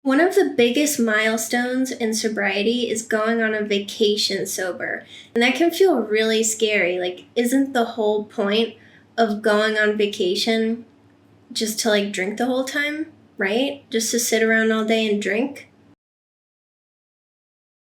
One of the biggest milestones in sobriety is going on a vacation sober. And that can feel really scary. Like, isn't the whole point of going on vacation just to drink the whole time, right? Just to sit around all day and drink?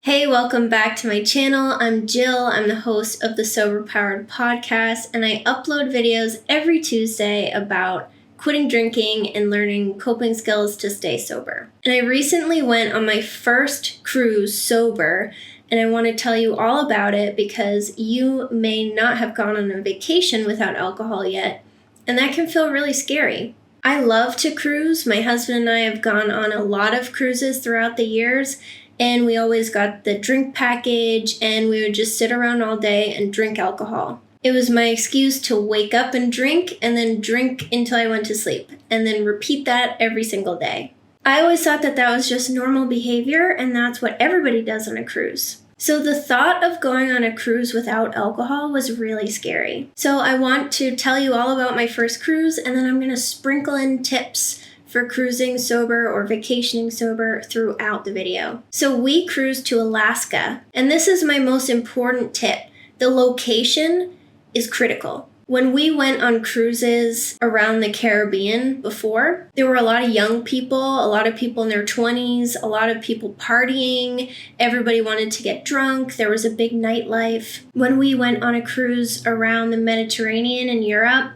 Hey, welcome back to my channel. I'm Jill. I'm the host of the Sober Powered podcast, and I upload videos every Tuesday about quitting drinking and learning coping skills to stay sober. And I recently went on my first cruise sober, and I want to tell you all about it because you may not have gone on a vacation without alcohol yet, and that can feel really scary. I love to cruise. My husband and I have gone on a lot of cruises throughout the years, and we always got the drink package, and we would just sit around all day and drink alcohol. It was my excuse to wake up and drink, and then drink until I went to sleep, and then repeat that every single day. I always thought that was just normal behavior, and that's what everybody does on a cruise. So the thought of going on a cruise without alcohol was really scary. So I want to tell you all about my first cruise, and then I'm going to sprinkle in tips for cruising sober or vacationing sober throughout the video. So we cruised to Alaska, and this is my most important tip. The location is critical. When we went on cruises around the Caribbean before, there were a lot of young people, a lot of people in their 20s, a lot of people partying. Everybody wanted to get drunk. There was a big nightlife. When we went on a cruise around the Mediterranean and Europe,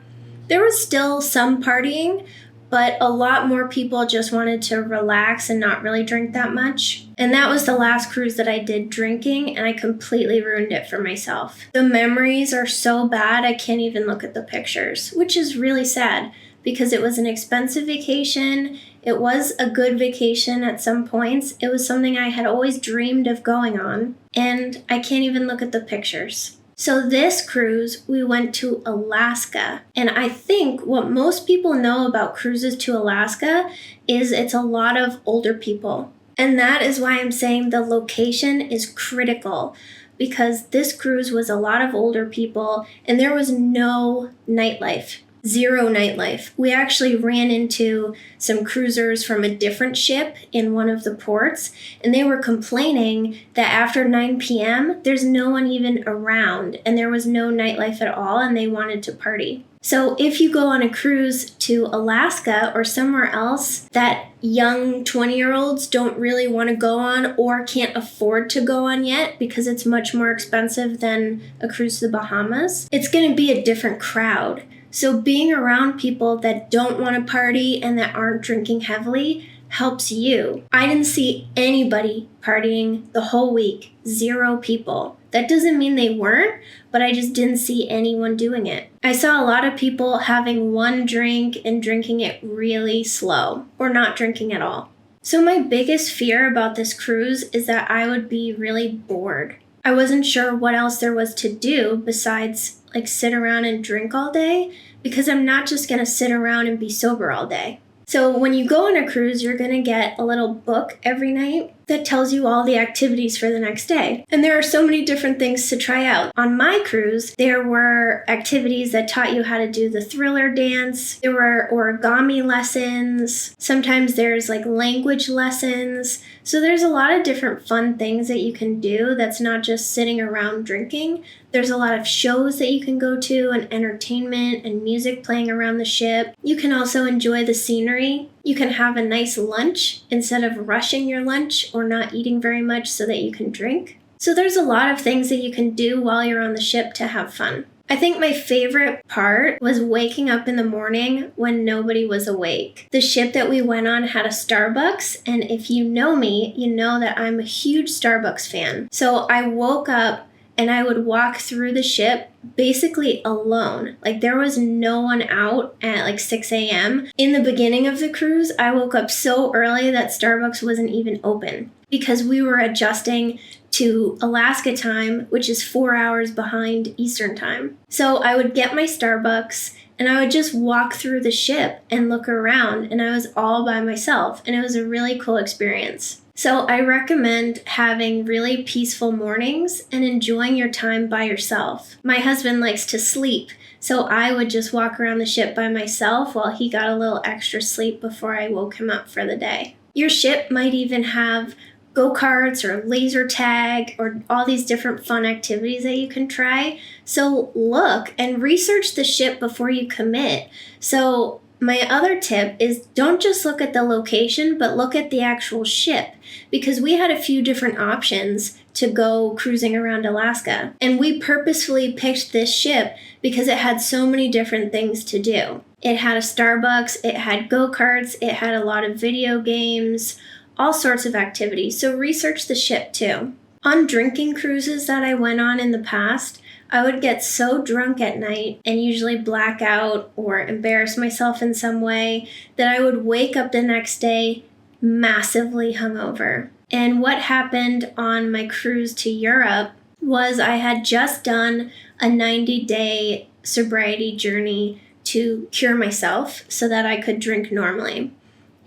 there was still some partying, but a lot more people just wanted to relax and not really drink that much. And that was the last cruise that I did drinking, and I completely ruined it for myself. The memories are so bad, I can't even look at the pictures, which is really sad because it was an expensive vacation. It was a good vacation at some points. It was something I had always dreamed of going on, and I can't even look at the pictures. So this cruise, we went to Alaska. And I think what most people know about cruises to Alaska is it's a lot of older people. And that is why I'm saying the location is critical, because this cruise was a lot of older people and there was no nightlife. Zero nightlife. We actually ran into some cruisers from a different ship in one of the ports, and they were complaining that after 9 p.m., there's no one even around, and there was no nightlife at all, and they wanted to party. So if you go on a cruise to Alaska or somewhere else that young 20-year-olds don't really want to go on or can't afford to go on yet because it's much more expensive than a cruise to the Bahamas, it's going to be a different crowd. So being around people that don't want to party and that aren't drinking heavily helps you. I didn't see anybody partying the whole week. 0 people. That doesn't mean they weren't, but I just didn't see anyone doing it. I saw a lot of people having one drink and drinking it really slow, or not drinking at all. So my biggest fear about this cruise is that I would be really bored. I wasn't sure what else there was to do besides sit around and drink all day, because I'm not just going to sit around and be sober all day. So when you go on a cruise, you're going to get a little book every night that tells you all the activities for the next day. And there are so many different things to try out. On my cruise, there were activities that taught you how to do the thriller dance. There were origami lessons. Sometimes there's language lessons. So there's a lot of different fun things that you can do that's not just sitting around drinking. There's a lot of shows that you can go to and entertainment and music playing around the ship. You can also enjoy the scenery. You can have a nice lunch instead of rushing your lunch or not eating very much so that you can drink. So there's a lot of things that you can do while you're on the ship to have fun. I think my favorite part was waking up in the morning when nobody was awake. The ship that we went on had a Starbucks, and if you know me, you know that I'm a huge Starbucks fan. So I woke up and I would walk through the ship basically alone. There was no one out at 6 a.m. In the beginning of the cruise, I woke up so early that Starbucks wasn't even open because we were adjusting to Alaska time, which is 4 hours behind Eastern time. So I would get my Starbucks and I would just walk through the ship and look around, and I was all by myself, and it was a really cool experience. So I recommend having really peaceful mornings and enjoying your time by yourself. My husband likes to sleep, so I would just walk around the ship by myself while he got a little extra sleep before I woke him up for the day. Your ship might even have go-karts or laser tag or all these different fun activities that you can try. So look and research the ship before you commit. So my other tip is don't just look at the location, but look at the actual ship, because we had a few different options to go cruising around Alaska. And we purposefully picked this ship because it had so many different things to do. It had a Starbucks, it had go-karts, it had a lot of video games, all sorts of activities. So research the ship too. On drinking cruises that I went on in the past, I would get so drunk at night and usually black out or embarrass myself in some way that I would wake up the next day massively hungover. And what happened on my cruise to Europe was I had just done a 90-day sobriety journey to cure myself so that I could drink normally.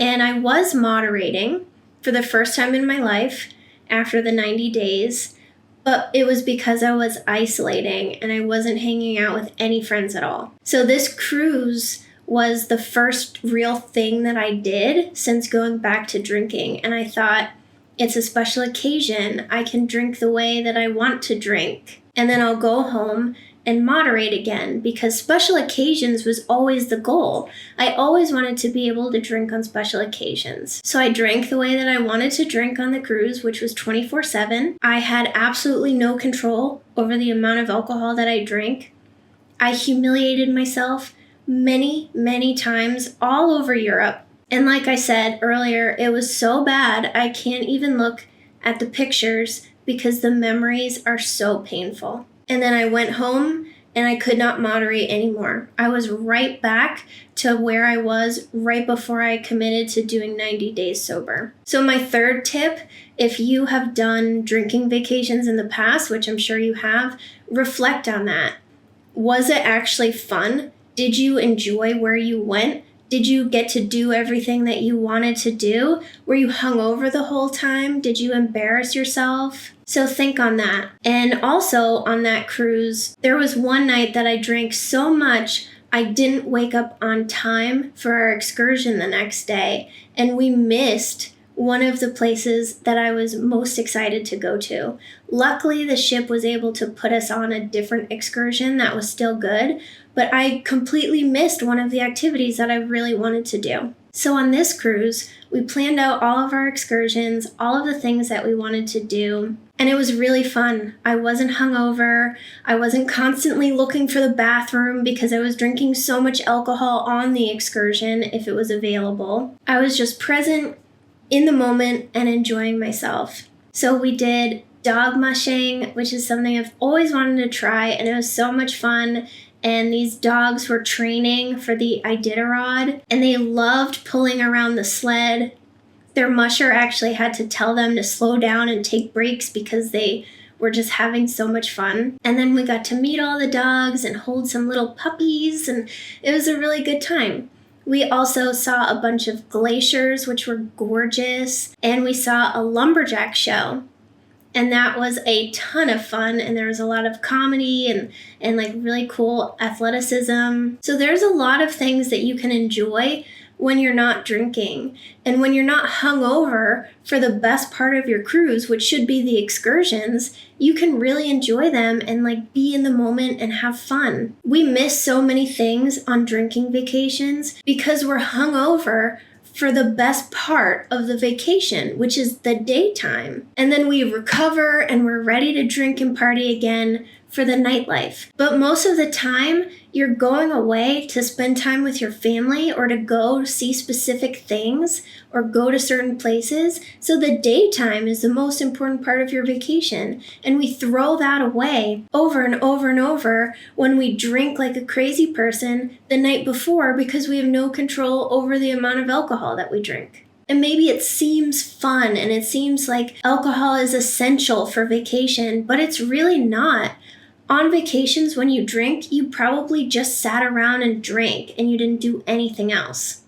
And I was moderating for the first time in my life after the 90 days, but it was because I was isolating and I wasn't hanging out with any friends at all. So this cruise was the first real thing that I did since going back to drinking. And I thought, it's a special occasion. I can drink the way that I want to drink. And then I'll go home and moderate again, because special occasions was always the goal. I always wanted to be able to drink on special occasions. So I drank the way that I wanted to drink on the cruise, which was 24/7. I had absolutely no control over the amount of alcohol that I drank. I humiliated myself many, many times all over Europe. And like I said earlier, it was so bad I can't even look at the pictures because the memories are so painful. And then I went home and I could not moderate anymore. I was right back to where I was right before I committed to doing 90 days sober. So my third tip, if you have done drinking vacations in the past, which I'm sure you have, reflect on that. Was it actually fun? Did you enjoy where you went? Did you get to do everything that you wanted to do? Were you hungover the whole time? Did you embarrass yourself? So think on that. And also on that cruise, there was one night that I drank so much I didn't wake up on time for our excursion the next day. And we missed one of the places that I was most excited to go to. Luckily, the ship was able to put us on a different excursion that was still good, but I completely missed one of the activities that I really wanted to do. So on this cruise, we planned out all of our excursions, all of the things that we wanted to do, and it was really fun. I wasn't hungover. I wasn't constantly looking for the bathroom because I was drinking so much alcohol on the excursion if it was available. I was just present in the moment and enjoying myself. So we did dog mushing, which is something I've always wanted to try, and it was so much fun. And these dogs were training for the Iditarod, and they loved pulling around the sled. Their musher actually had to tell them to slow down and take breaks because they were just having so much fun. And then we got to meet all the dogs and hold some little puppies, and it was a really good time. We also saw a bunch of glaciers, which were gorgeous, and we saw a lumberjack show. And that was a ton of fun, and there was a lot of comedy and like really cool athleticism. So there's a lot of things that you can enjoy when you're not drinking. And when you're not hungover for the best part of your cruise, which should be the excursions, you can really enjoy them and like be in the moment and have fun. We miss so many things on drinking vacations because we're hungover for the best part of the vacation, which is the daytime. And then we recover and we're ready to drink and party again for the nightlife. But most of the time, you're going away to spend time with your family or to go see specific things or go to certain places. So the daytime is the most important part of your vacation. And we throw that away over and over and over when we drink like a crazy person the night before because we have no control over the amount of alcohol that we drink. And maybe it seems fun and it seems like alcohol is essential for vacation, but it's really not. On vacations, when you drink, you probably just sat around and drank and you didn't do anything else.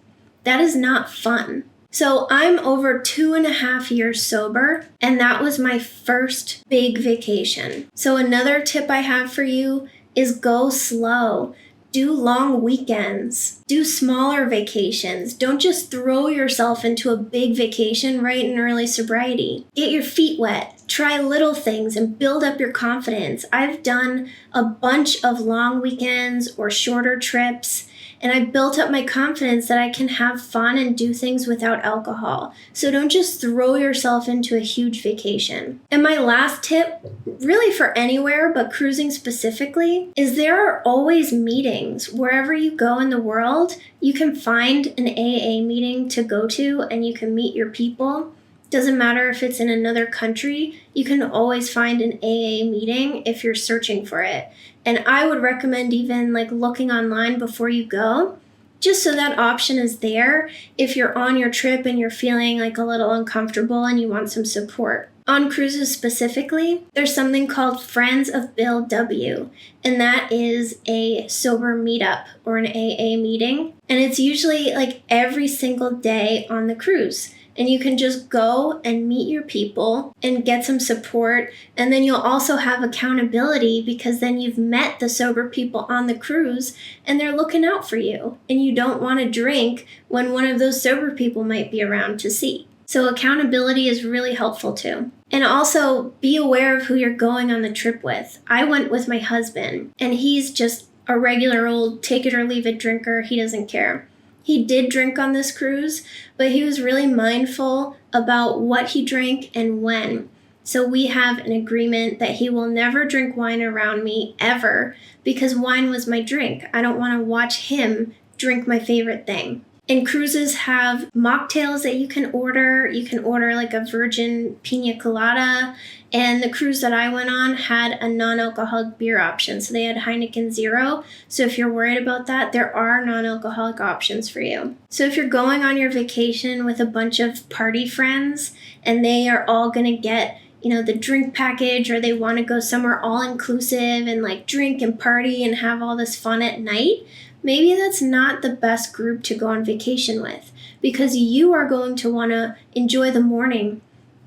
That is not fun. So I'm over 2.5 years sober, and that was my first big vacation. So another tip I have for you is go slow. Do long weekends. Do smaller vacations. Don't just throw yourself into a big vacation right in early sobriety. Get your feet wet. Try little things and build up your confidence. I've done a bunch of long weekends or shorter trips, and I built up my confidence that I can have fun and do things without alcohol. So don't just throw yourself into a huge vacation. And my last tip, really for anywhere, but cruising specifically, is there are always meetings. Wherever you go in the world, you can find an AA meeting to go to and you can meet your people. Doesn't matter if it's in another country, you can always find an AA meeting if you're searching for it. And I would recommend even looking online before you go, just so that option is there if you're on your trip and you're feeling a little uncomfortable and you want some support. On cruises specifically, there's something called Friends of Bill W, and that is a sober meetup or an AA meeting. And it's usually every single day on the cruise. And you can just go and meet your people and get some support. And then you'll also have accountability because then you've met the sober people on the cruise and they're looking out for you. And you don't want to drink when one of those sober people might be around to see. So accountability is really helpful too. And also be aware of who you're going on the trip with. I went with my husband and he's just a regular old take it or leave it drinker. He doesn't care. He did drink on this cruise, but he was really mindful about what he drank and when. So we have an agreement that he will never drink wine around me ever because wine was my drink. I don't want to watch him drink my favorite thing. And cruises have mocktails that you can order. You can order a virgin pina colada. And the cruise that I went on had a non-alcoholic beer option. So they had Heineken Zero. So if you're worried about that, there are non-alcoholic options for you. So if you're going on your vacation with a bunch of party friends and they are all going to get the drink package, or they want to go somewhere all-inclusive and drink and party and have all this fun at night, maybe that's not the best group to go on vacation with because you are going to want to enjoy the morning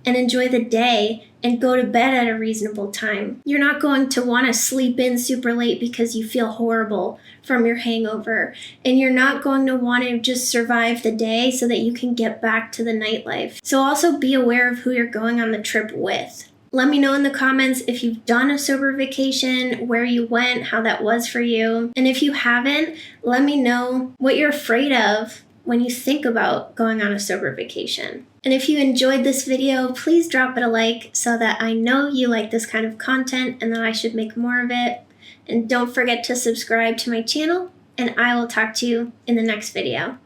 and enjoy the day and go to bed at a reasonable time. You're not going to want to sleep in super late because you feel horrible from your hangover. And you're not going to want to just survive the day so that you can get back to the nightlife. So also be aware of who you're going on the trip with. Let me know in the comments if you've done a sober vacation, where you went, how that was for you. And if you haven't, let me know what you're afraid of when you think about going on a sober vacation. And if you enjoyed this video, please drop it a like so that I know you like this kind of content and that I should make more of it. And don't forget to subscribe to my channel, and I will talk to you in the next video.